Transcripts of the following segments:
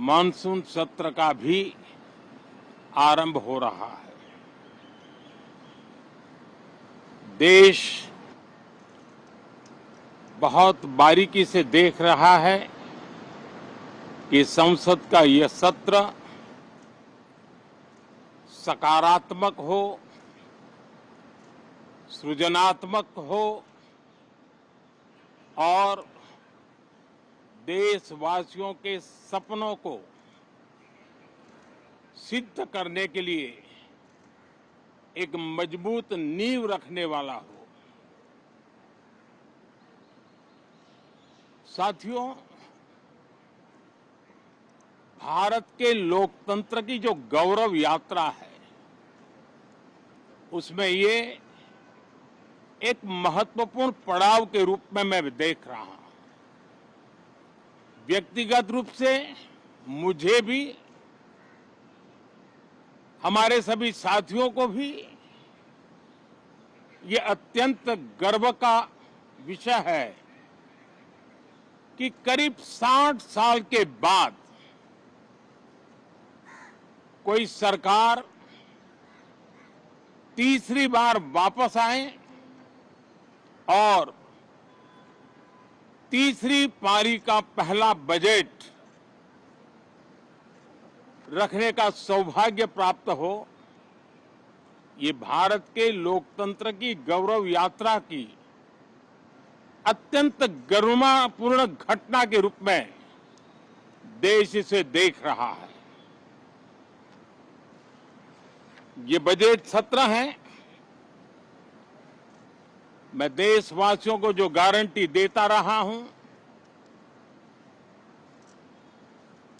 Monsoon सत्र का भी आरंभ हो रहा है। देश बहुत बारीकी से देख रहा है कि संसद का यह सत्र सकारात्मक हो, सृजनात्मक हो और देशवासियों के सपनों को सिद्ध करने के लिए एक मजबूत नींव रखने वाला हो। साथियों, भारत के लोकतंत्र की जो गौरव यात्रा है, उसमें ये एक महत्वपूर्ण पड़ाव के रूप में मैं देख रहा हूं। व्यक्तिगत रूप से मुझे भी, हमारे सभी साथियों को भी ये अत्यंत गर्व का विषय है कि करीब 60 साल के बाद कोई सरकार तीसरी बार वापस आए और तीसरी पारी का पहला बजट रखने का सौभाग्य प्राप्त हो। ये भारत के लोकतंत्र की गौरव यात्रा की अत्यंत गरिमापूर्ण घटना के रूप में देश इसे देख रहा है। ये बजट सत्र है, मैं देशवासियों को जो गारंटी देता रहा हूं,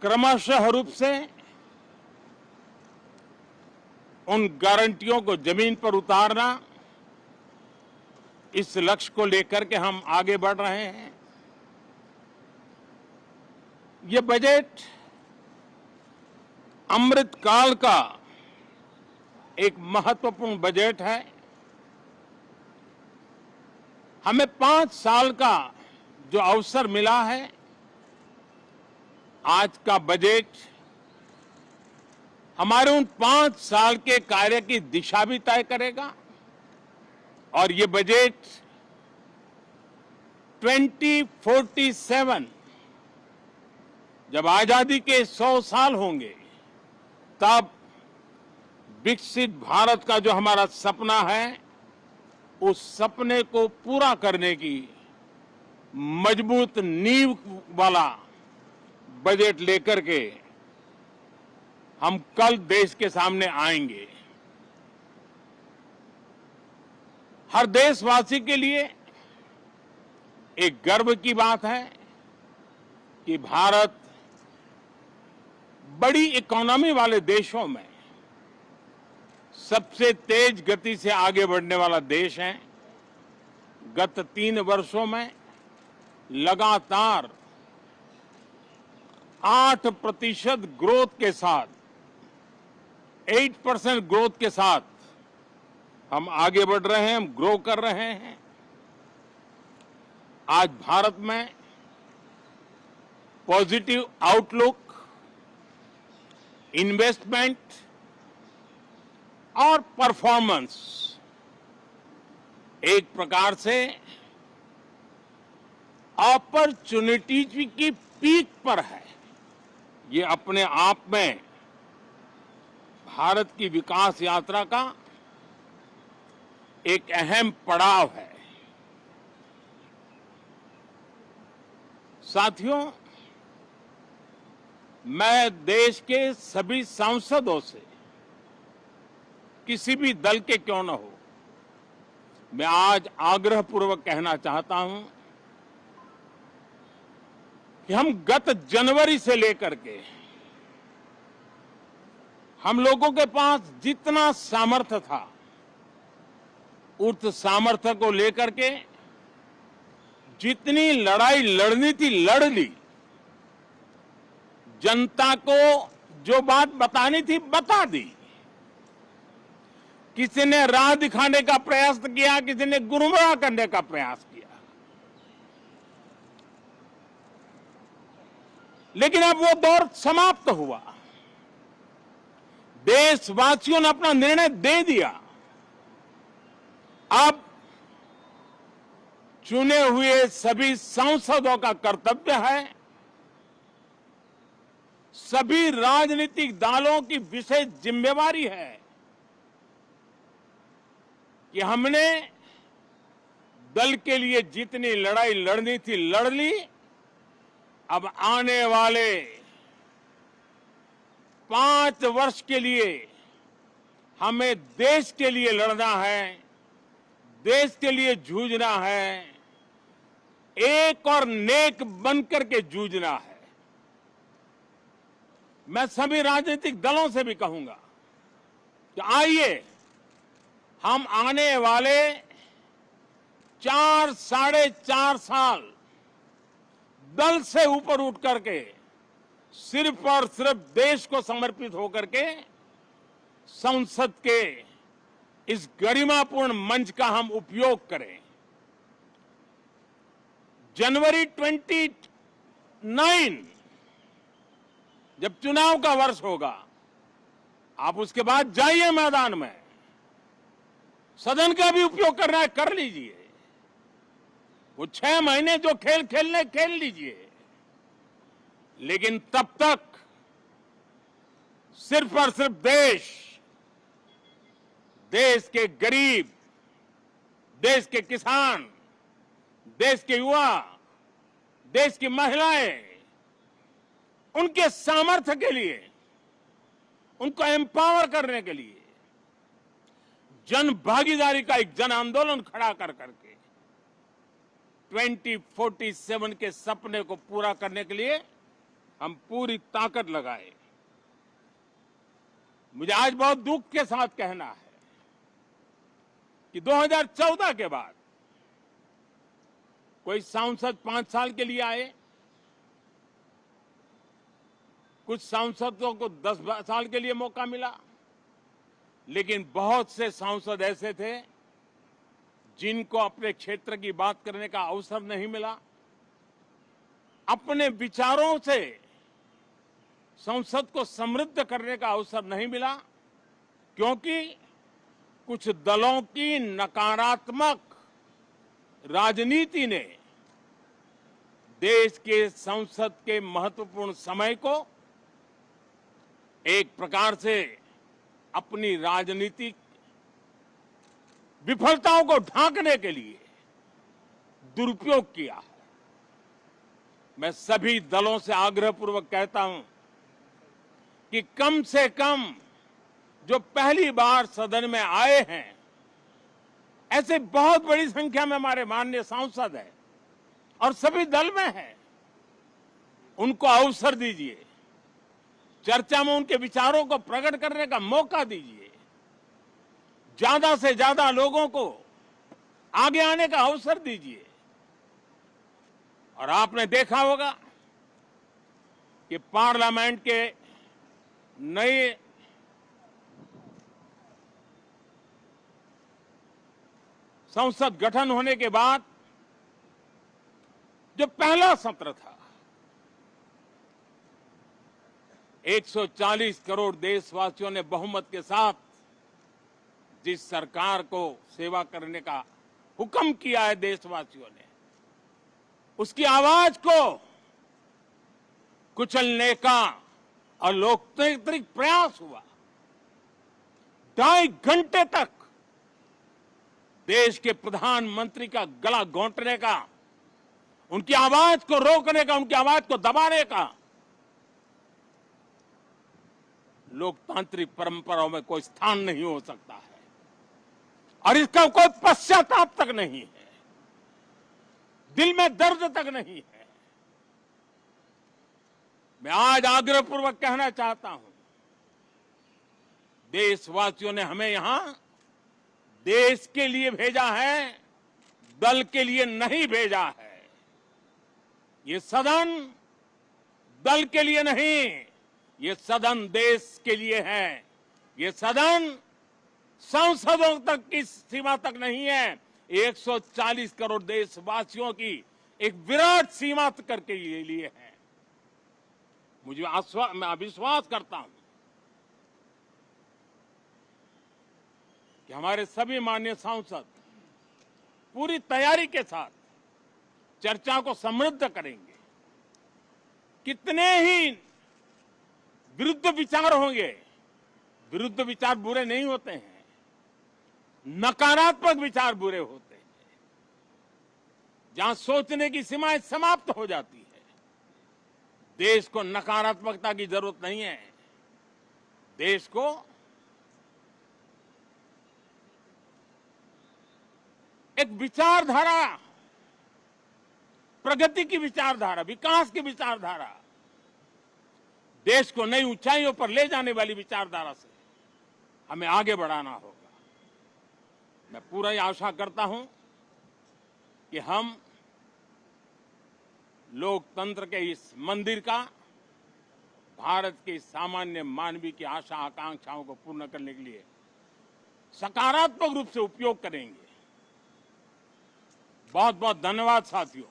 क्रमशः रूप से उन गारंटियों को जमीन पर उतारना, इस लक्ष्य को लेकर के हम आगे बढ़ रहे हैं। ये बजट अमृतकाल का एक महत्वपूर्ण बजट है। हमें 5 साल का जो अवसर मिला है, आज का बजट हमारे उन 5 साल के कार्य की दिशा भी तय करेगा। और ये बजट 2047 जब आजादी के 100 साल होंगे, तब विकसित भारत का जो हमारा सपना है, उस सपने को पूरा करने की मजबूत नींव वाला बजट लेकर के हम कल देश के सामने आएंगे। हर देशवासी के लिए एक गर्व की बात है कि भारत बड़ी इकोनॉमी वाले देशों में सबसे तेज गति से आगे बढ़ने वाला देश है। गत 3 वर्षों में लगातार 8% ग्रोथ के साथ, 8% ग्रोथ के साथ हम आगे बढ़ रहे हैं, हम ग्रो कर रहे हैं। आज भारत में पॉजिटिव आउटलुक, इन्वेस्टमेंट और परफॉर्मेंस एक प्रकार से अपॉर्चुनिटीज की पीक पर है। ये अपने आप में भारत की विकास यात्रा का एक अहम पड़ाव है। साथियों, मैं देश के सभी सांसदों से, किसी भी दल के क्यों न हो, मैं आज आग्रहपूर्वक कहना चाहता हूं कि हम गत जनवरी से लेकर के हम लोगों के पास जितना सामर्थ्य था, उस सामर्थ्य को लेकर के जितनी लड़ाई लड़नी थी लड़ ली। जनता को जो बात बतानी थी बता दी। किसी ने राह दिखाने का प्रयास किया, किसी ने गुमराह करने का प्रयास किया। लेकिन अब वो दौर समाप्त हुआ। देशवासियों ने अपना निर्णय दे दिया। अब चुने हुए सभी सांसदों का कर्तव्य है, सभी राजनीतिक दलों की विशेष जिम्मेवारी है कि हमने दल के लिए जितनी लड़ाई लड़नी थी लड़ ली। अब आने वाले 5 वर्ष के लिए हमें देश के लिए लड़ना है, देश के लिए जूझना है, एक और नेक बनकर के जूझना है। मैं सभी राजनीतिक दलों से भी कहूंगा कि आइए हम आने वाले 4 साढ़े 4 साल दल से ऊपर उठ करके सिर्फ और सिर्फ देश को समर्पित होकर के संसद के इस गरिमापूर्ण मंच का हम उपयोग करें। जनवरी 29 जब चुनाव का वर्ष होगा, आप उसके बाद जाइए मैदान में, सदन का भी उपयोग करना है कर लीजिए। वो 6 महीने जो खेल खेलने खेल लीजिए, लेकिन तब तक सिर्फ और सिर्फ देश के गरीब, देश के किसान, देश के युवा, देश की महिलाएं, उनके सामर्थ्य के लिए, उनको एम्पावर करने के लिए जन भागीदारी का एक जन आंदोलन खड़ा कर करके 2047 के सपने को पूरा करने के लिए हम पूरी ताकत लगाए। मुझे आज बहुत दुख के साथ कहना है कि 2014 के बाद कोई सांसद 5 साल के लिए आए, कुछ सांसदों को 10 साल के लिए मौका मिला, लेकिन बहुत से सांसद ऐसे थे जिनको अपने क्षेत्र की बात करने का अवसर नहीं मिला, अपने विचारों से संसद को समृद्ध करने का अवसर नहीं मिला, क्योंकि कुछ दलों की नकारात्मक राजनीति ने देश के संसद के महत्वपूर्ण समय को एक प्रकार से अपनी राजनीतिक विफलताओं को ढांकने के लिए दुरुपयोग किया है। मैं सभी दलों से आग्रहपूर्वक कहता हूं कि कम से कम जो पहली बार सदन में आए हैं, ऐसे बहुत बड़ी संख्या में हमारे माननीय सांसद हैं और सभी दल में हैं, उनको अवसर दीजिए, चर्चा में उनके विचारों को प्रकट करने का मौका दीजिए, ज्यादा से ज्यादा लोगों को आगे आने का अवसर दीजिए। और आपने देखा होगा कि पार्लियामेंट के नए संसद गठन होने के बाद जो पहला सत्र था, 140 करोड़ देशवासियों ने बहुमत के साथ जिस सरकार को सेवा करने का हुक्म किया है देशवासियों ने, उसकी आवाज को कुचलने का अलोकतांत्रिक प्रयास हुआ। 2.5 घंटे तक देश के प्रधानमंत्री का गला घोंटने का, उनकी आवाज को रोकने का, उनकी आवाज को दबाने का लोकतांत्रिक परंपराओं में कोई स्थान नहीं हो सकता है और इसका कोई पश्चाताप तक नहीं है, दिल में दर्द तक नहीं है। मैं आज आग्रहपूर्वक कहना चाहता हूं, देशवासियों ने हमें यहां देश के लिए भेजा है, दल के लिए नहीं भेजा है। ये सदन दल के लिए नहीं, ये सदन देश के लिए है। ये सदन सांसदों तक की सीमा तक नहीं है, 140 करोड़ देशवासियों की एक विराट सीमा करके ये लिए है। मैं विश्वास करता हूं कि हमारे सभी माननीय सांसद पूरी तैयारी के साथ चर्चा को समृद्ध करेंगे। कितने ही विरुद्ध विचार होंगे, विरुद्ध विचार बुरे नहीं होते हैं, नकारात्मक विचार बुरे होते हैं। जहां सोचने की सीमाएं समाप्त हो जाती है, देश को नकारात्मकता की जरूरत नहीं है। देश को एक विचारधारा, प्रगति की विचारधारा, विकास की विचारधारा, देश को नई ऊंचाइयों पर ले जाने वाली विचारधारा से हमें आगे बढ़ाना होगा। मैं पूरी आशा करता हूं कि हम लोकतंत्र के इस मंदिर का भारत के सामान्य मानवीय की आशा आकांक्षाओं को पूर्ण करने के लिए सकारात्मक रूप से उपयोग करेंगे। बहुत बहुत धन्यवाद साथियों।